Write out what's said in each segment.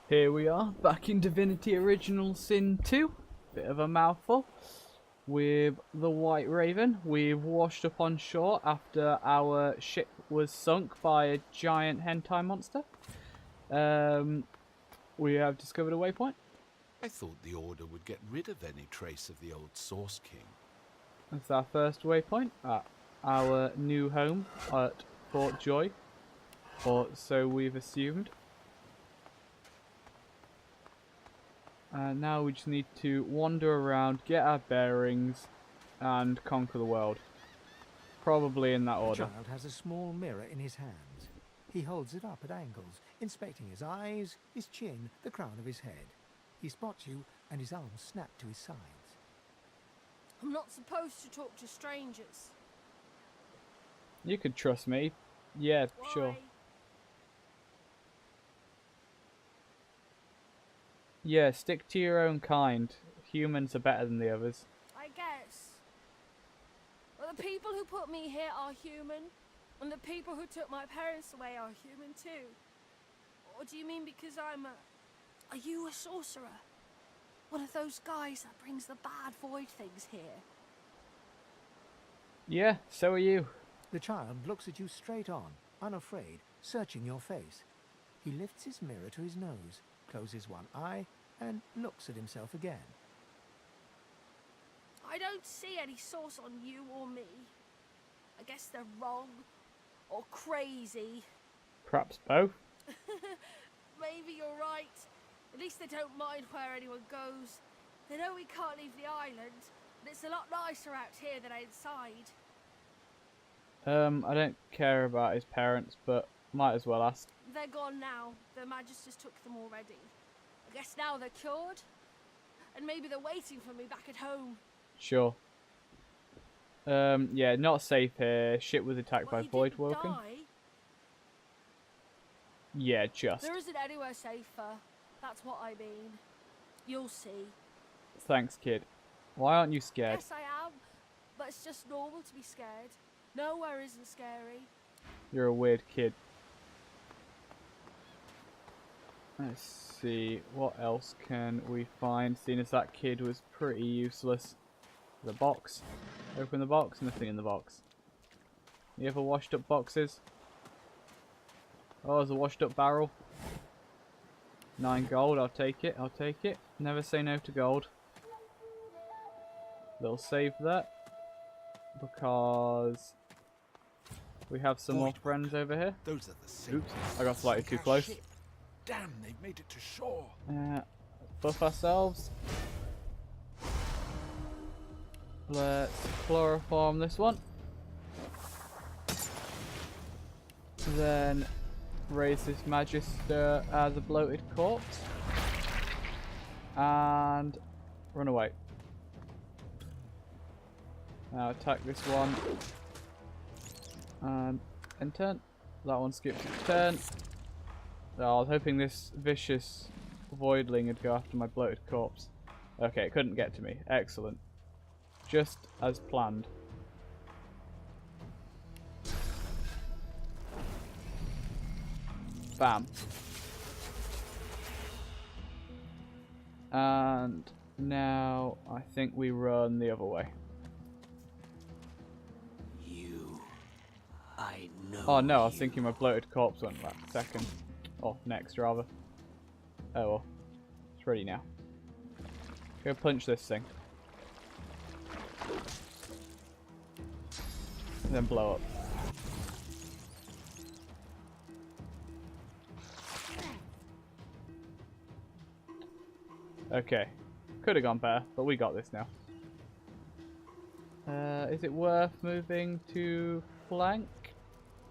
Here we are, back in Divinity Original Sin 2. Bit of a mouthful. With the White Raven, we've washed up on shore after our ship was sunk by a giant hentai monster. We have discovered a waypoint. I thought the Order would get rid of any trace of the old Source King. That's our first waypoint at our new home at Fort Joy. Or so we've assumed. And now we just need to wander around, get our bearings, and conquer the world. Probably in that order. The child has a small mirror in his hands. He holds it up at angles, inspecting his eyes, his chin, the crown of his head. He spots you, and his arms snap to his sides. I'm not supposed to talk to strangers. You could trust me. Yeah, Why? sure. Yeah, stick to your own kind. Humans are better than the others. I guess. Well, the people who put me here are human, and the people who took my parents away are human too. Or do you mean because I'm a... Are you a sorcerer? One of those guys that brings the bad void things here? Yeah, so are you. The child looks at you straight on, unafraid, searching your face. He lifts his mirror to his nose, closes one eye, and looks at himself again. I don't see any source on you or me. I guess they're wrong. Or crazy. Perhaps both. Maybe you're right. At least they don't mind where anyone goes. They know we can't leave the island, and it's a lot nicer out here than outside. I don't care about his parents, but might as well ask. They're gone now. The Magisters took them already. I guess now they're cured. And maybe they're waiting for me back at home. Sure. Yeah, not safe here. Ship was attacked by Void Woken. Yeah, just. There isn't anywhere safer. That's what I mean. You'll see. Thanks, kid. Why aren't you scared? Yes, I am. But it's just normal to be scared. Nowhere isn't scary. You're a weird kid. Let's see, what else can we find, seeing as that kid was pretty useless. The box. Open the box, nothing in the box. You ever washed up boxes? Oh, there's a washed up barrel. 9 gold, I'll take it, I'll take it. Never say no to gold. Little save that. Because we have some more friends over here. Those are the Oops, I got slightly too close. Damn, they've made it to shore. Buff ourselves. Let's chloroform this one. Then raise this Magister as a bloated corpse. And run away. Now attack this one. And turn. That one skips its turn. Oh, I was hoping this vicious voidling would go after my bloated corpse. Okay, it couldn't get to me. Excellent. Just as planned. Bam. And now I think we run the other way. I know. Oh no, I was thinking my bloated corpse went back second. Or next, rather. Oh well. It's ready now. Go punch this thing. And then blow up. Okay. Could have gone better, but we got this now. Is it worth moving to flank?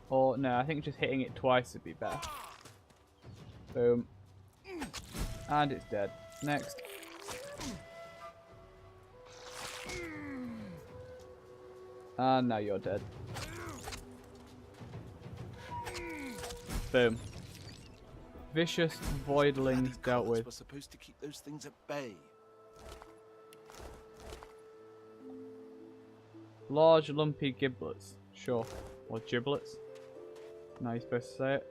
Or no, I think just hitting it twice would be better. Boom. And it's dead. Next. And now you're dead. Boom. Vicious voidlings dealt with. We're supposed to keep those things at bay. Large lumpy giblets. Sure. Or giblets. Now you're supposed to say it.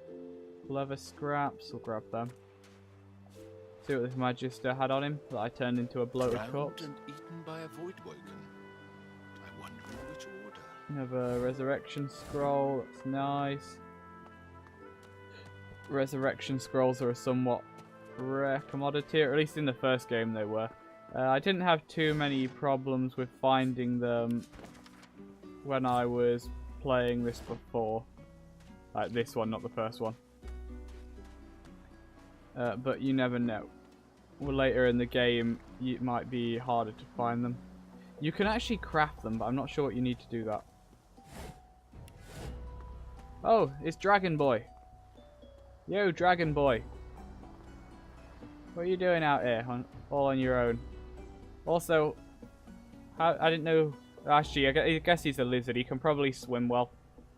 Leather scraps, we'll grab them. See what this Magister had on him that I turned into a bloated Drowned corpse. and eaten by a Voidwoken. I wonder in which order. Another resurrection scroll, that's nice. Resurrection scrolls are a somewhat rare commodity, or at least in the first game they were. I didn't have too many problems with finding them when I was playing this before. Like this one, not the first one. But you never know. Well, later in the game, it might be harder to find them. You can actually craft them, but I'm not sure what you need to do that. Oh, it's Dragon Boy. Yo, Dragon Boy. What are you doing out here, all on your own? Also, I didn't know... Actually, I guess he's a lizard. He can probably swim well.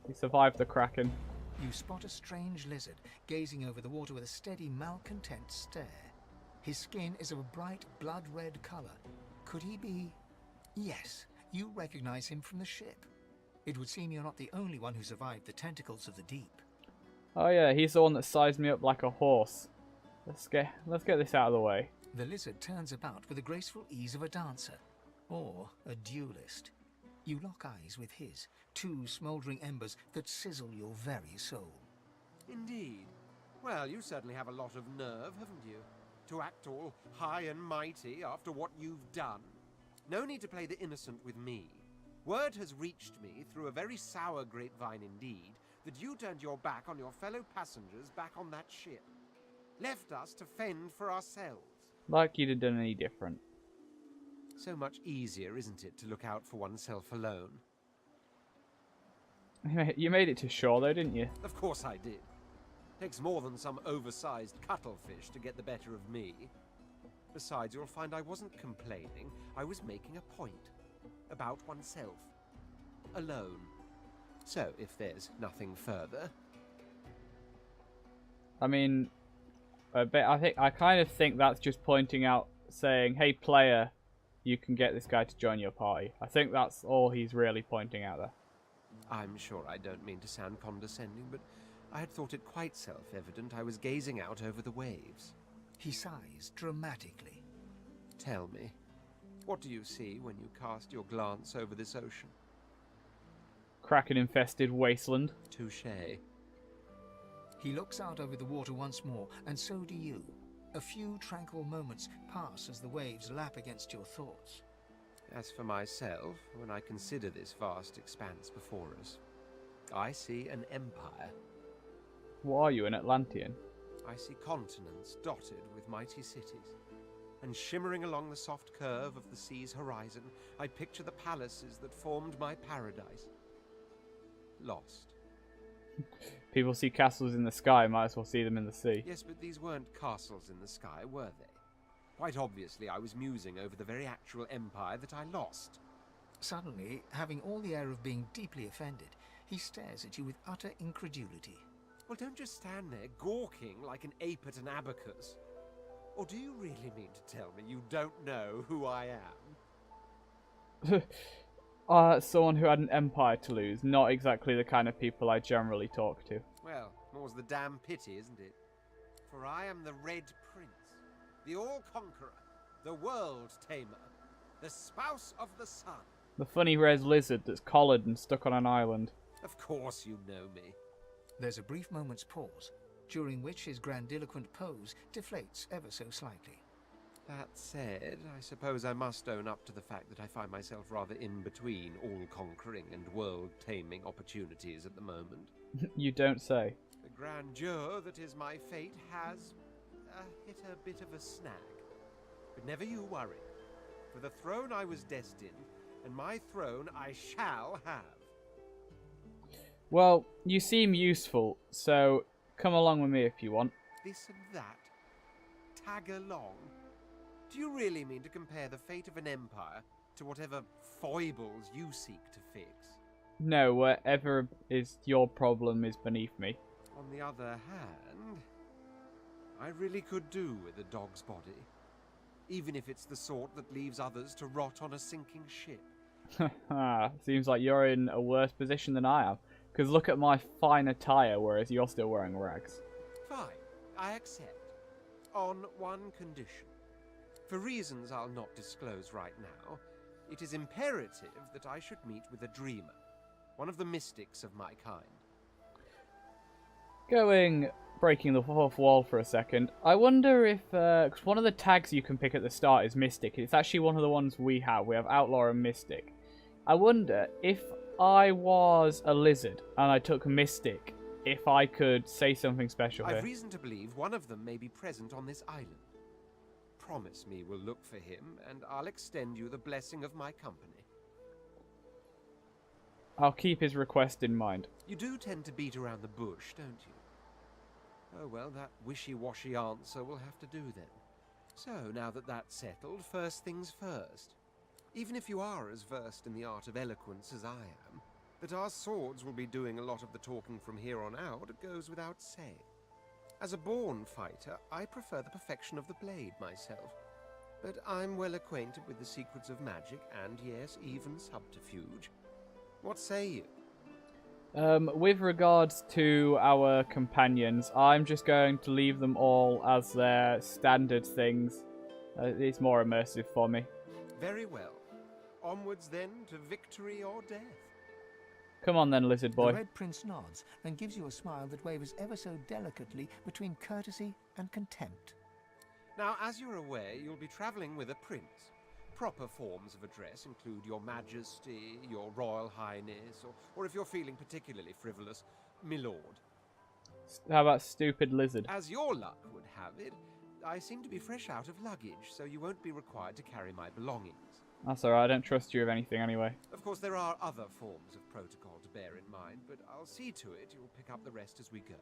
He survived the Kraken. You spot a strange lizard gazing over the water with a steady, malcontent stare. His skin is of a bright, blood-red colour. Could he be... Yes, you recognize him from the ship. It would seem you're not the only one who survived the tentacles of the deep. Oh yeah, he's the one that sized me up like a horse. Let's get this out of the way. The lizard turns about with the graceful ease of a dancer, or a duelist. You lock eyes with his, two smouldering embers that sizzle your very soul. Indeed. Well, you certainly have a lot of nerve, haven't you? To act all high and mighty after what you've done. No need to play the innocent with me. Word has reached me, through a very sour grapevine indeed, that you turned your back on your fellow passengers back on that ship. Left us to fend for ourselves. Like you'd have done any different. So much easier, isn't it, to look out for oneself alone? You made it to shore though, didn't you? Of course I did. Takes more than some oversized cuttlefish to get the better of me. Besides, you'll find I wasn't complaining. I was making a point. About oneself. Alone. So, if there's nothing further... I mean, I kind of think that's just pointing out, saying, hey player, you can get this guy to join your party. I think that's all he's really pointing out there. I'm sure I don't mean to sound condescending, but I had thought it quite self-evident I was gazing out over the waves. He sighs dramatically. Tell me, what do you see when you cast your glance over this ocean? Kraken-infested wasteland. Touché. He looks out over the water once more, and so do you. A few tranquil moments pass as the waves lap against your thoughts. As for myself, when I consider this vast expanse before us, I see an empire. What are you, an Atlantean? I see continents dotted with mighty cities. And shimmering along the soft curve of the sea's horizon, I picture the palaces that formed my paradise. Lost. People see castles in the sky, might as well see them in the sea. Yes, but these weren't castles in the sky, were they? Quite obviously, I was musing over the very actual empire that I lost. Suddenly, having all the air of being deeply offended, he stares at you with utter incredulity. Well, don't just stand there gawking like an ape at an abacus. Or do you really mean to tell me you don't know who I am? Someone who had an empire to lose. Not exactly the kind of people I generally talk to. Well, more's the damn pity, isn't it? For I am the Red Prince, the All-Conqueror, the World-Tamer, the Spouse of the Sun. The funny res lizard that's collared and stuck on an island. Of course you know me. There's a brief moment's pause, during which his grandiloquent pose deflates ever so slightly. That said, I suppose I must own up to the fact that I find myself rather in between all-conquering and world-taming opportunities at the moment. You don't say. The grandeur that is my fate has hit a bit of a snag. But never you worry. For the throne I was destined, and my throne I shall have. Well, you seem useful, so come along with me if you want. This and that. Tag along. Do you really mean to compare the fate of an empire to whatever foibles you seek to fix? No, whatever is your problem is beneath me. On the other hand, I really could do with a dog's body. Even if it's the sort that leaves others to rot on a sinking ship. Seems like you're in a worse position than I am. Because look at my fine attire, whereas you're still wearing rags. Fine, I accept. on one condition. For reasons I'll not disclose right now, it is imperative that I should meet with a dreamer, one of the mystics of my kind. Breaking the fourth wall for a second. I wonder if, cause one of the tags you can pick at the start is Mystic. It's actually one of the ones we have. We have Outlaw and Mystic. I wonder if I was a lizard and I took Mystic, if I could say something special here. I've reason to believe one of them may be present on this island. Promise me we'll look for him, and I'll extend you the blessing of my company. I'll keep his request in mind. You do tend to beat around the bush, don't you? Oh well, that wishy-washy answer will have to do then. So, now that that's settled, first things first. Even if you are as versed in the art of eloquence as I am, that our swords will be doing a lot of the talking from here on out goes without saying. As a born fighter, I prefer the perfection of the blade myself. But I'm well acquainted with the secrets of magic and, yes, even subterfuge. What say you? With regards to our companions, I'm just going to leave them all as their standard things. It's more immersive for me. Very well. Onwards then to victory or death. Come on then, lizard boy. The Red Prince nods and gives you a smile that wavers ever so delicately between courtesy and contempt. Now, as you're aware, you'll be travelling with a prince. Proper forms of address include Your Majesty, Your Royal Highness, or if you're feeling particularly frivolous, Milord. How about stupid lizard? As your luck would have it, I seem to be fresh out of luggage, so you won't be required to carry my belongings. That's alright, I don't trust you with anything anyway. Of course, there are other forms of protocol to bear in mind, but I'll see to it you'll pick up the rest as we go.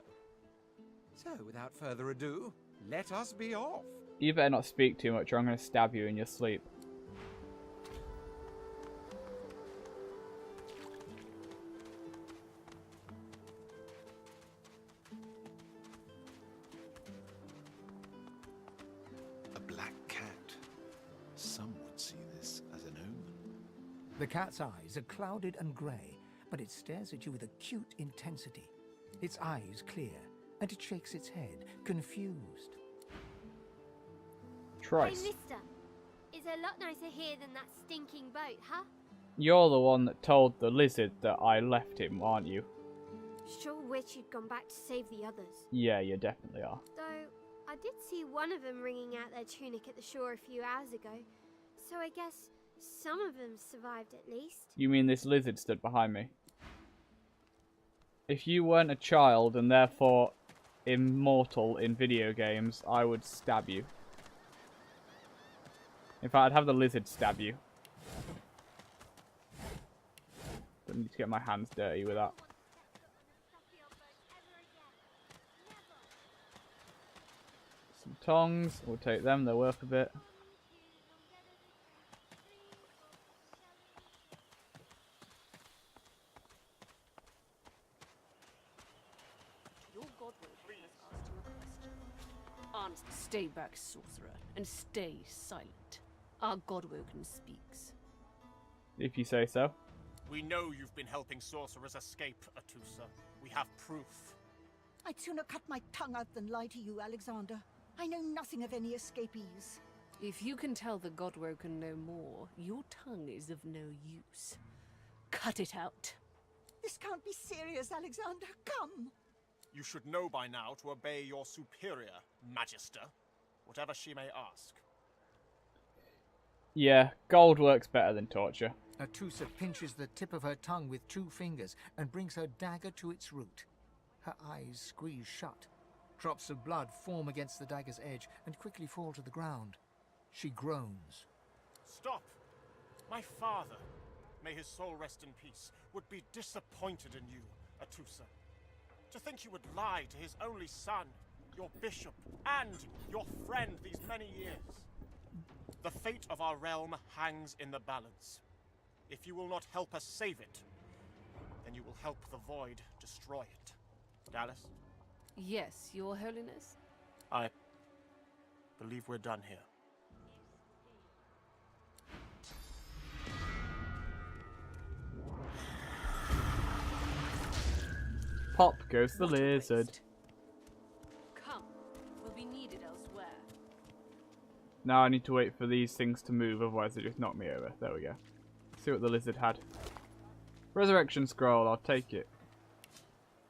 So, without further ado, let us be off. You better not speak too much or I'm going to stab you in your sleep. A black cat. Some would see this as an omen. The cat's eyes are clouded and grey, but it stares at you with acute intensity. Its eyes clear, and it shakes its head, confused. Trice. Hey, mister. It's a lot nicer here than that stinking boat, huh? You're the one that told the lizard that I left him, aren't you? Sure wish you'd gone back to save the others. Yeah, you definitely are. Though, I did see one of them wringing out their tunic at the shore a few hours ago. So I guess some of them survived at least. You mean this lizard stood behind me? If you weren't a child and therefore immortal in video games, I would stab you. In fact, I'd have the lizard stab you. Don't need to get my hands dirty with that. Some tongs, we'll take them, they're worth a bit. Your godwoman has asked you a question. Answer. Stay back, sorcerer, and stay silent. Our godwoken speaks. If you say so. We know you've been helping sorcerers escape, Atusa. We have proof. I'd sooner cut my tongue out than lie to you, Alexander. I know nothing of any escapees. If you can tell the godwoken no more, your tongue is of no use. Cut it out. This can't be serious, Alexander. Come! You should know by now to obey your superior, Magister, whatever she may ask. Yeah, gold works better than torture. Atusa pinches the tip of her tongue with 2 fingers and brings her dagger to its root. Her eyes squeeze shut. Drops of blood form against the dagger's edge and quickly fall to the ground. She groans. Stop! My father, may his soul rest in peace, would be disappointed in you, Atusa. To think you would lie to his only son, your bishop, and your friend these many years. The fate of our realm hangs in the balance. If you will not help us save it, then you will help the Void destroy it. Dallas? Yes, your holiness? I believe we're done here. Pop goes the What a lizard. waste. Come, we'll be near needed elsewhere. Now I need to wait for these things to move, otherwise they just knock me over. There we go. See what the lizard had. Resurrection scroll, I'll take it.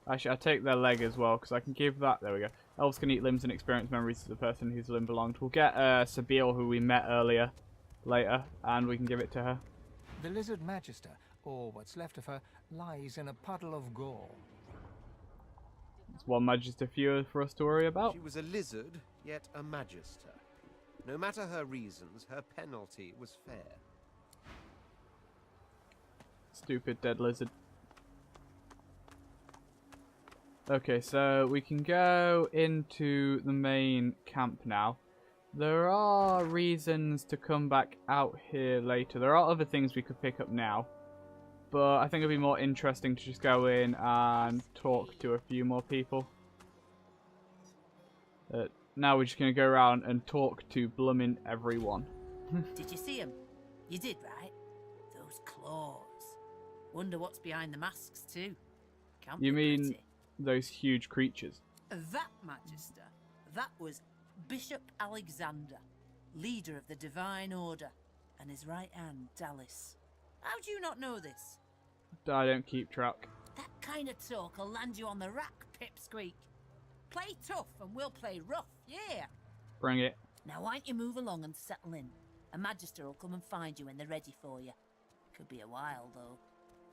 Actually, I'll take their leg as well, because I can give that. There we go. Elves can eat limbs and experience memories of the person whose limb belonged. We'll get Sabine, who we met earlier, later, and we can give it to her. The lizard magister, or what's left of her, lies in a puddle of gore. It's one magister fewer for us to worry about. She was a lizard, yet a magister. No matter her reasons, her penalty was fair. Stupid dead lizard. Okay, so we can go into the main camp now. There are reasons to come back out here later. There are other things we could pick up now. But I think it'd be more interesting to just go in and talk to a few more people. Now we're just going to go around and talk to blooming everyone. Did you see him? You did, right? Those claws. Wonder what's behind the masks, too. Can't You be mean pretty. those huge creatures? That, Magister, that was Bishop Alexander, leader of the Divine Order, and his right hand, Dallas. How do you not know this? I don't keep track. That kind of talk will land you on the rack, Pipsqueak. Play tough and we'll play rough, yeah. Bring it. Now why don't you move along and settle in? A Magister will come and find you when they're ready for you. Could be a while, though.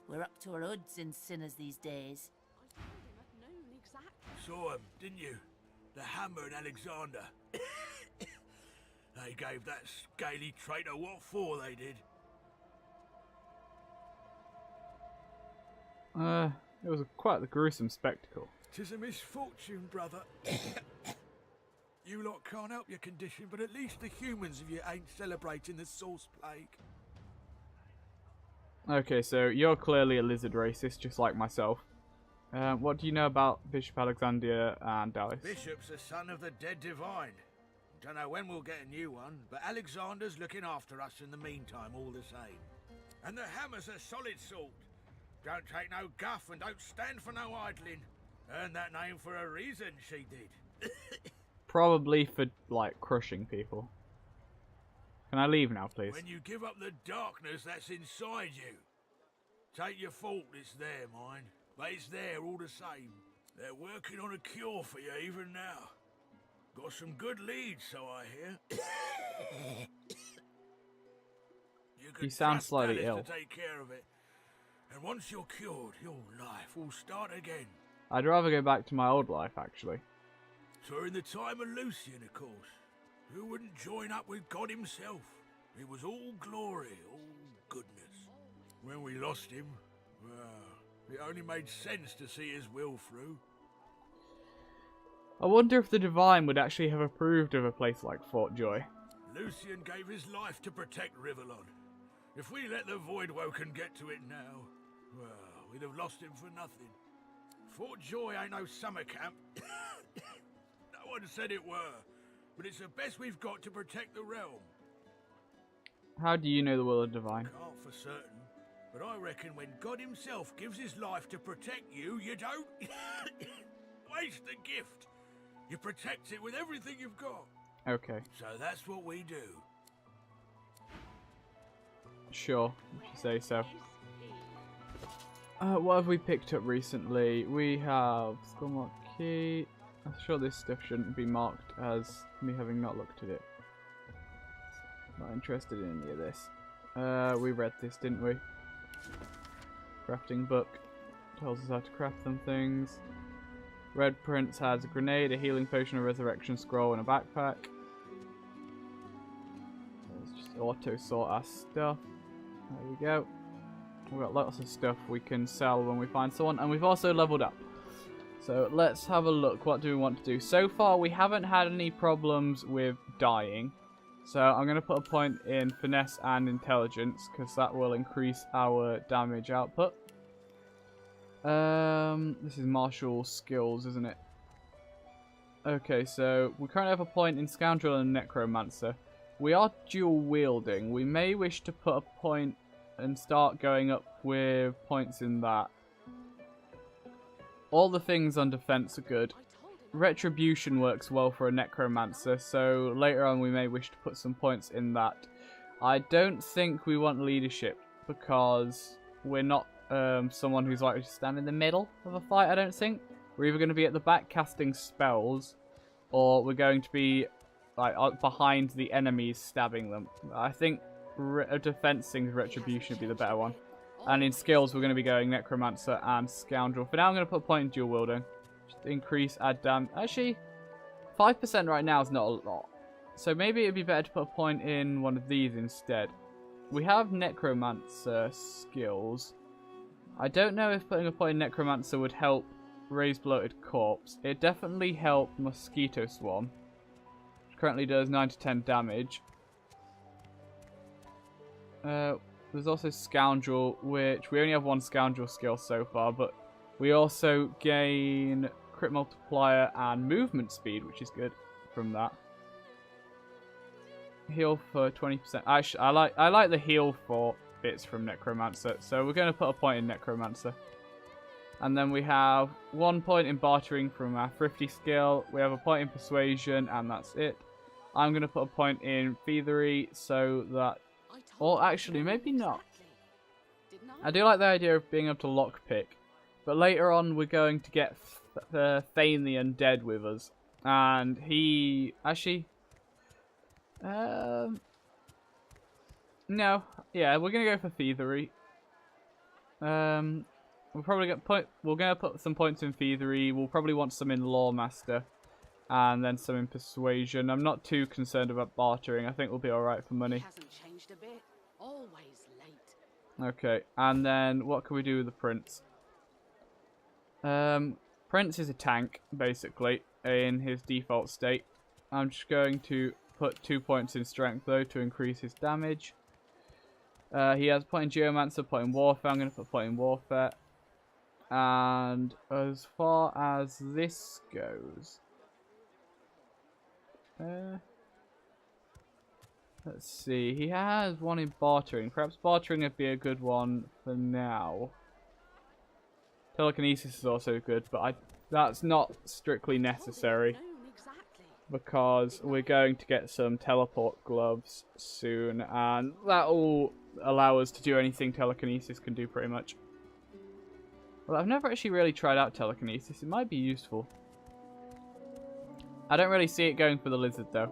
We're up to our hoods in sinners these days. I told him at noon exactly. Saw 'em, didn't you? The Hammer and Alexander. They gave that scaly traitor what for, they did. It was quite the gruesome spectacle. 'Tis a misfortune, brother. You lot can't help your condition, but at least the humans of you ain't celebrating the Source Plague. Okay, so you're clearly a lizard racist, just like myself. What do you know about Bishop Alexander and Dallas? Bishop's the son of the dead divine. Don't know when we'll get a new one, but Alexander's looking after us in the meantime, all the same. And the Hammer's a solid sort. Don't take no guff and don't stand for no idling. Earned that name for a reason, she did. Probably for, like, crushing people. Can I leave now, please? When you give up the darkness that's inside you. Take your fault, it's there, mind. But it's there all the same. They're working on a cure for you even now. Got some good leads, so I hear. You sound trust slightly Dallas ill. to take care of it. And once you're cured, your life will start again. I'd rather go back to my old life, actually. So in the time of Lucian, of course. Who wouldn't join up with God himself? It was all glory, all goodness. When we lost him, well, it only made sense to see his will through. I wonder if the Divine would actually have approved of a place like Fort Joy. Lucian gave his life to protect Rivellon. If we let the Voidwoken get to it now, well, we'd have lost him for nothing. Fort Joy ain't no summer camp. No one said it were, but it's the best we've got to protect the realm. How do you know the will of the Divine? Can't for certain, but I reckon when God himself gives his life to protect you, you don't waste the gift. You protect it with everything you've got. Okay. So that's what we do. Sure, if you say so. What have we picked up recently? We have Skullmark Key. I'm sure this stuff shouldn't be marked as me having not looked at it. Not interested in any of this. We read this, didn't we? Crafting book. Tells us how to craft them things. Red Prince has a grenade, a healing potion, a resurrection scroll, and a backpack. Let's just auto sort our stuff. There we go. We've got lots of stuff we can sell when we find someone, and we've also leveled up. So let's have a look. What do we want to do? So far, we haven't had any problems with dying. So I'm going to put a point in finesse and intelligence, because that will increase our damage output. This is martial skills, isn't it? Okay, so we currently have a point in scoundrel and necromancer. We are dual wielding. We may wish to put a point and start going up with points in that. All the things on defense are good. Retribution works well for a necromancer, so later on we may wish to put some points in that. I don't think we want leadership because we're not someone who's likely to stand in the middle of a fight, I don't think. We're either going to be at the back casting spells, or we're going to be like behind the enemies stabbing them. I think defensing Retribution would be the better one. And in skills we're going to be going Necromancer and Scoundrel. For now I'm going to put a point in dual wielding. Just increase, add damage. Actually, 5% right now is not a lot. So maybe it'd be better to put a point in one of these instead. We have Necromancer skills. I don't know if putting a point in Necromancer would help raise Bloated Corpse. It definitely helped Mosquito Swarm, which currently does 9 to 10 damage. There's also Scoundrel, which we only have one Scoundrel skill so far, but we also gain Crit Multiplier and Movement Speed, which is good from that. Heal for 20%. Actually, I like the heal for bits from Necromancer, so we're going to put a point in Necromancer. And then we have 1 point in Bartering from our Thrifty skill. We have a point in Persuasion, and that's it. I'm going to put a point in Thievery, so that... Or actually, maybe not. I do like the idea of being able to lockpick. But later on, we're going to get Thane the Undead with us. And he... Actually... No. Yeah, we're going to go for Thievery. We're going to put some points in Thievery. We'll probably want some in Lawmaster. And then some in Persuasion. I'm not too concerned about bartering. I think we'll be alright for money. Hasn't changed a bit. Always late. Okay, and then what can we do with the Prince? Prince is a tank, basically, in his default state. I'm just going to put 2 points in Strength, though, to increase his damage. He has a point in Geomancer, a point in Warfare. I'm going to put a point in Warfare. And as far as this goes... let's see. He has one in Bartering. Perhaps Bartering would be a good one for now. Telekinesis is also good, but that's not strictly necessary. Because we're going to get some teleport gloves soon, and that will allow us to do anything telekinesis can do pretty much. Well, I've never actually really tried out telekinesis. It might be useful. I don't really see it going for the lizard, though.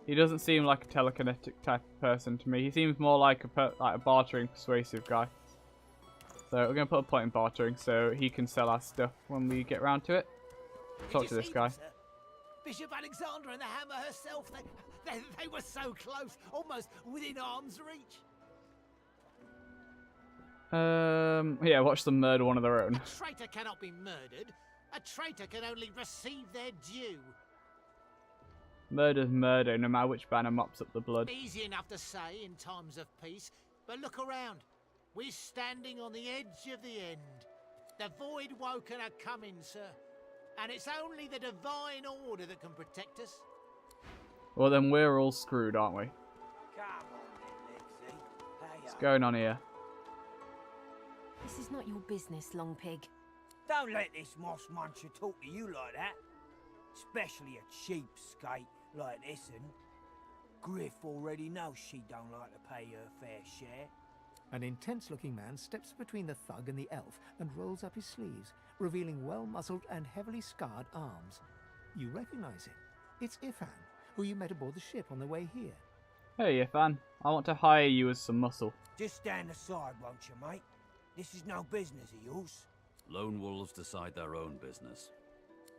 He doesn't seem like a telekinetic type of person to me. He seems more like a bartering, persuasive guy. So we're going to put a point in bartering so he can sell our stuff when we get around to it. Talk to this guy. Bishop Alexander and the Hammer herself, they were so close, almost within arm's reach. Yeah, watch them murder one of their own. A traitor cannot be murdered. A traitor can only receive their due. Murder's murder, no matter which banner mops up the blood. Easy enough to say in times of peace, but look around. We're standing on the edge of the end. The Void Woken are coming, sir. And it's only the Divine Order that can protect us. Well, then we're all screwed, aren't we? Come on, then, Lexi. What's going on here? This is not your business, Long Pig. Don't let this moss muncher talk to you like that. Especially a cheapskate like this one. Griff already knows she don't like to pay her fair share. An intense-looking man steps between the thug and the elf and rolls up his sleeves, revealing well-muscled and heavily scarred arms. You recognize him. It's Ifan, who you met aboard the ship on the way here. Hey, Ifan. I want to hire you as some muscle. Just stand aside, won't you, mate? This is no business of yours. Lone wolves decide their own business.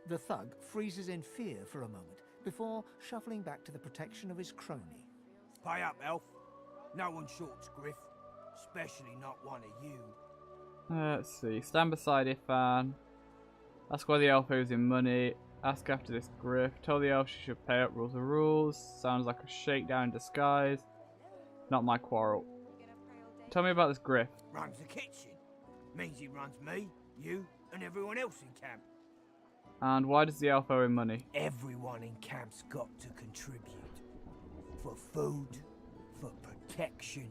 The thug freezes in fear for a moment before shuffling back to the protection of his crony. Pay up, elf. No one shorts Griff. Especially not one of you. Let's see. Stand beside Ifan. Ask why the elf owes him money. Ask after this Griff. Tell the elf she should pay up. Rules are rules. Sounds like a shakedown in disguise. Not my quarrel. Tell me about this Griff. Runs the kitchen. Means he runs me, you, and everyone else in camp. And why does the elf owe him money? Everyone in camp's got to contribute. For food, for protection.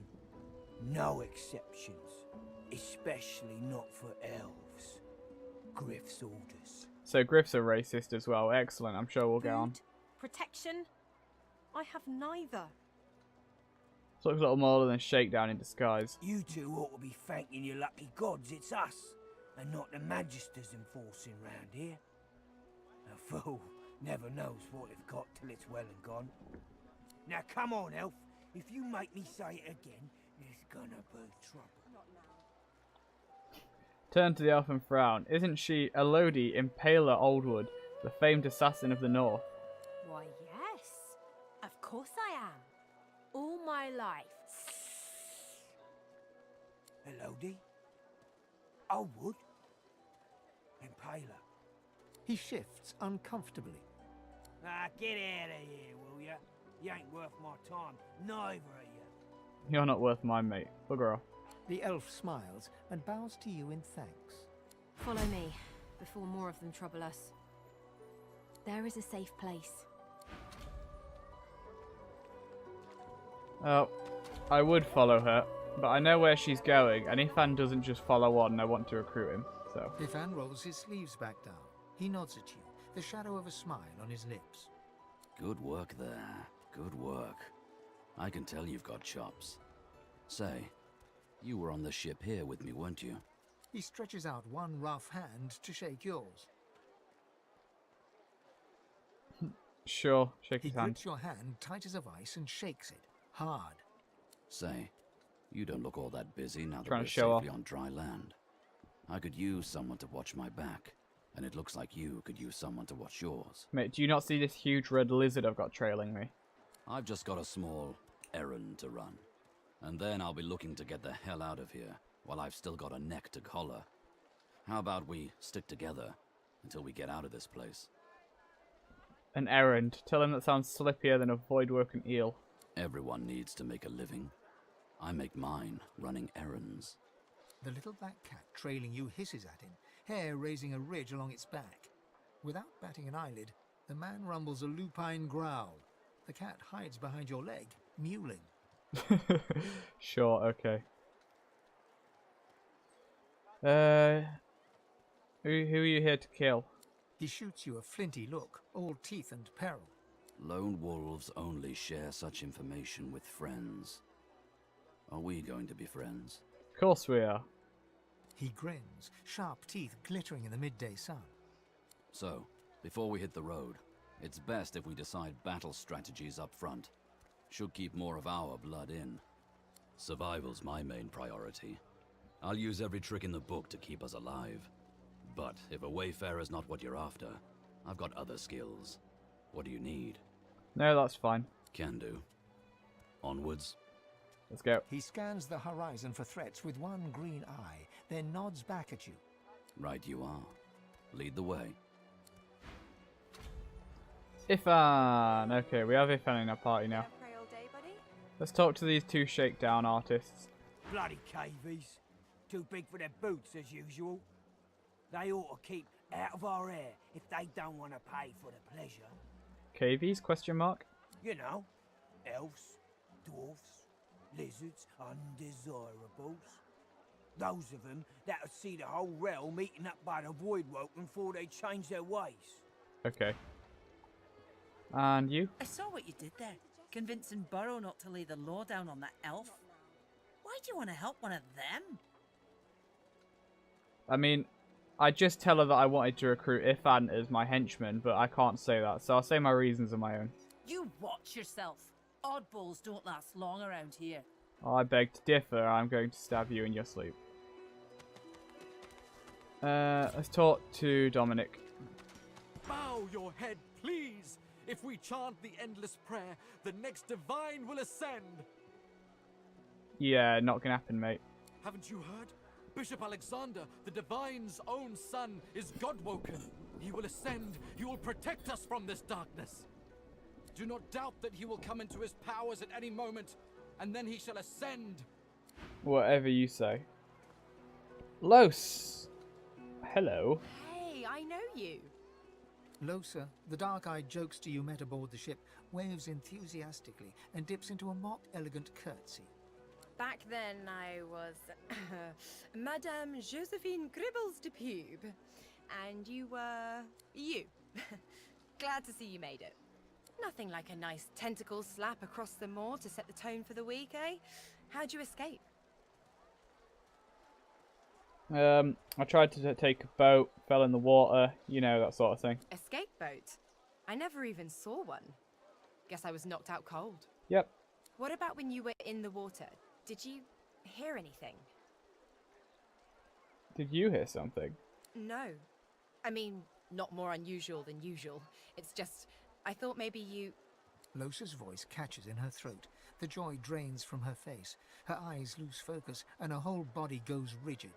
No exceptions. Especially not for elves. Griff's orders. So Griff's a racist as well. Excellent. I'm sure we'll get on. Food, protection. I have neither. So looks a little more than shakedown in disguise. You two ought to be thanking your lucky gods it's us, and not the magisters enforcing round here. A fool never knows what they've got till it's well and gone. Now come on, Elf. If you make me say it again, there's gonna be trouble. Turn to the elf and frown. Isn't she Elodie Impaler Oldwood, the famed assassin of the North? Why, yes. Of course I am. All my life. Elodie? Oldwood? Impaler? He shifts uncomfortably. Ah, get out of here, will ya? You ain't worth my time, neither are you. You're not worth mine, mate. Bugger off. The elf smiles and bows to you in thanks. Follow me, before more of them trouble us. There is a safe place. Oh, I would follow her, but I know where she's going, and Ifan doesn't just follow on, I want to recruit him, so... Ifan rolls his sleeves back down. He nods at you, the shadow of a smile on his lips. Good work there. Good work. I can tell you've got chops. Say, you were on the ship here with me, weren't you? He stretches out one rough hand to shake yours. Sure, shake He his hand. grips your hand tight as a vice and shakes it, hard. Say, you don't look all that busy now that Trying we're to show safely off. on dry land. I could use someone to watch my back, and it looks like you could use someone to watch yours. Mate, do you not see this huge red lizard I've got trailing me? I've just got a small errand to run. And then I'll be looking to get the hell out of here, while I've still got a neck to collar. How about we stick together until we get out of this place? An errand. Tell him that sounds slippier than a void-woken eel. Everyone needs to make a living. I make mine running errands. The little black cat trailing you hisses at him, hair raising a ridge along its back. Without batting an eyelid, the man rumbles a lupine growl. The cat hides behind your leg, mewling. Sure, okay. Who are you here to kill? He shoots you a flinty look, all teeth and peril. Lone wolves only share such information with friends. Are we going to be friends? Of course we are. He grins, sharp teeth glittering in the midday sun. So, before we hit the road, it's best if we decide battle strategies up front. Should keep more of our blood in. Survival's my main priority. I'll use every trick in the book to keep us alive. But if a wayfarer's not what you're after, I've got other skills. What do you need? No, that's fine. Can do. Onwards. Let's go. He scans the horizon for threats with one green eye, then nods back at you. Right you are. Lead the way. Ifan! Okay, we have Ifan in our party now. Let's talk to these two shakedown artists. Bloody cavies. Too big for their boots, as usual. They ought to keep out of our hair if they don't want to pay for the pleasure. KVs? Question mark? You know, elves, dwarfs, lizards, undesirables. Those of them that would see the whole realm eaten up by the Voidwoken before they change their ways. Okay. And you? I saw what you did there, convincing Burrow not to lay the law down on that elf. Why do you want to help one of them? I mean, I just tell her that I wanted to recruit Ifan as my henchman, but I can't say that, so I'll say my reasons are my own. You watch yourself. Oddballs don't last long around here. I beg to differ. I'm going to stab you in your sleep. Let's talk to Dominic. Bow your head, please. If we chant the endless prayer, the next divine will ascend. Yeah, not gonna happen, mate. Haven't you heard? Bishop Alexander, the divine's own son, is God-woken. He will ascend. He will protect us from this darkness. Do not doubt that he will come into his powers at any moment, and then he shall ascend. Whatever you say. Los! Hello. Hey, I know you. Losa, the dark-eyed jokester you met aboard the ship, waves enthusiastically and dips into a mock elegant curtsy. Back then I was Madame Josephine Gribbles de Pube. And you were... you. Glad to see you made it. Nothing like a nice tentacle slap across the moor to set the tone for the week, eh? How'd you escape? I tried to take a boat, fell in the water, you know, that sort of thing. Escape boat? I never even saw one. Guess I was knocked out cold. Yep. What about when you were in the water? Did you hear anything? Did you hear something? No. I mean, not more unusual than usual. It's just, I thought maybe you... Losa's voice catches in her throat. The joy drains from her face. Her eyes lose focus, and her whole body goes rigid.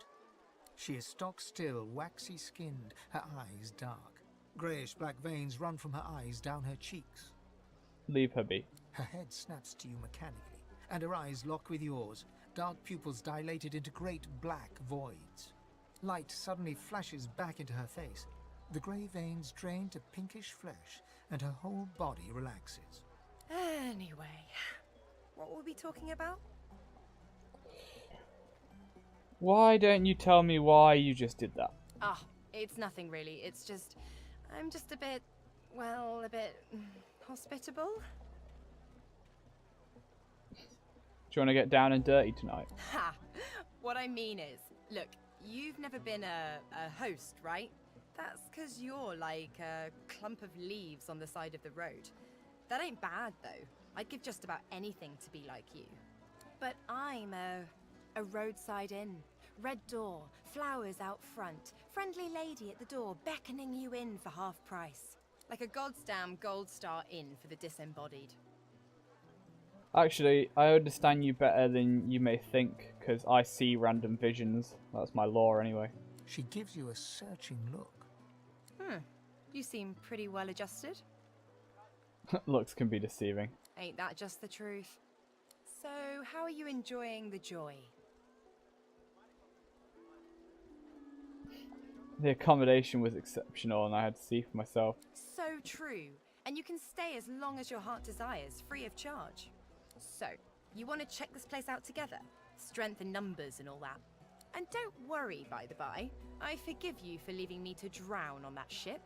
She is stock still, waxy skinned, her eyes dark. Greyish-black veins run from her eyes down her cheeks. Leave her be. Her head snaps to you mechanically, and her eyes lock with yours, dark pupils dilated into great black voids. Light suddenly flashes back into her face. The grey veins drain to pinkish flesh, and her whole body relaxes. Anyway, what were we talking about? Why don't you tell me why you just did that? Ah, it's nothing really. It's just, I'm just a bit, well, a bit hospitable. Do you want to get down and dirty tonight? Ha! What I mean is, look, you've never been a host, right? That's because you're like a clump of leaves on the side of the road. That ain't bad, though. I'd give just about anything to be like you. But I'm a roadside inn. Red door, flowers out front, friendly lady at the door beckoning you in for half price. Like a goddamn gold star inn for the disembodied. Actually, I understand you better than you may think, because I see random visions. That's my lore anyway. She gives you a searching look. You seem pretty well adjusted. Looks can be deceiving. Ain't that just the truth? So, how are you enjoying the joy? The accommodation was exceptional and I had to see for myself. So true. And you can stay as long as your heart desires, free of charge. So, you want to check this place out together? Strength in numbers and all that. And don't worry, by the by. I forgive you for leaving me to drown on that ship.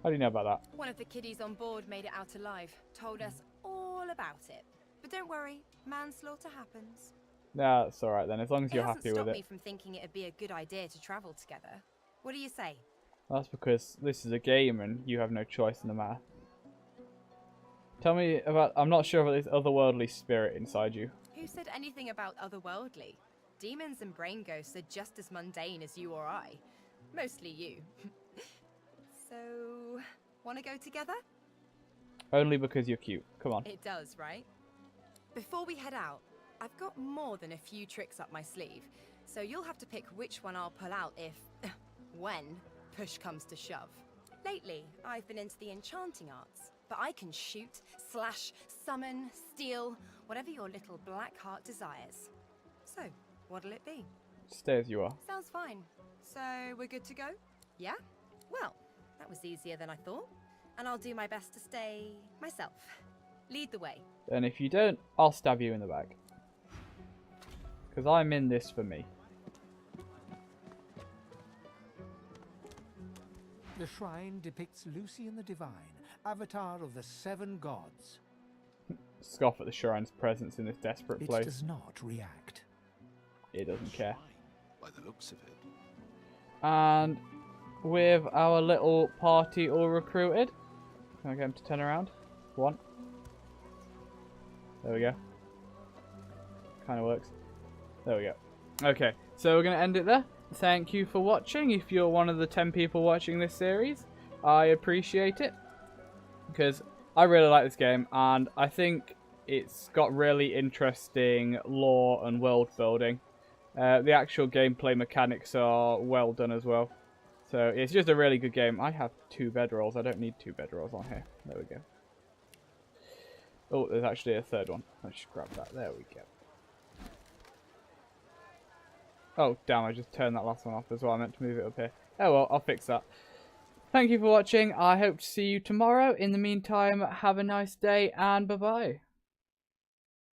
How do you know about that? One of the kiddies on board made it out alive. Told us all about it. But don't worry, manslaughter happens. Nah, that's alright then, as long as you're happy with it. It hasn't stopped me from thinking it'd be a good idea to travel together. What do you say? That's because this is a game and you have no choice in the matter. Tell me about... I'm not sure about this otherworldly spirit inside you. Who said anything about otherworldly? Demons and brain ghosts are just as mundane as you or I. Mostly you. So, want to go together? Only because you're cute. Come on. It does, right? Before we head out, I've got more than a few tricks up my sleeve, so you'll have to pick which one I'll pull out if, when, push comes to shove. Lately, I've been into the enchanting arts, but I can shoot, slash, summon, steal, whatever your little black heart desires. So, what'll it be? Stay as you are. Sounds fine. So, we're good to go? Yeah? Well, that was easier than I thought, and I'll do my best to stay myself. Lead the way. And if you don't, I'll stab you in the back. Because I'm in this for me. The shrine depicts Lucian the Divine, avatar of the 7 gods. Scoff at the shrine's presence in this desperate place. It does not react. It doesn't care. By the looks of it. And with our little party all recruited, can I get him to turn around? 1. There we go. Kind of works. There we go. Okay, so we're going to end it there. Thank you for watching. If you're one of the 10 people watching this series, I appreciate it. Because I really like this game, and I think it's got really interesting lore and world building. The actual gameplay mechanics are well done as well. So it's just a really good game. I have 2 bedrolls. I don't need 2 bedrolls on here. There we go. Oh, there's actually a 3rd one. Let's just grab that. There we go. Oh, damn, I just turned that last one off as well. I meant to move it up here. Oh well, I'll fix that. Thank you for watching. I hope to see you tomorrow. In the meantime, have a nice day and bye-bye.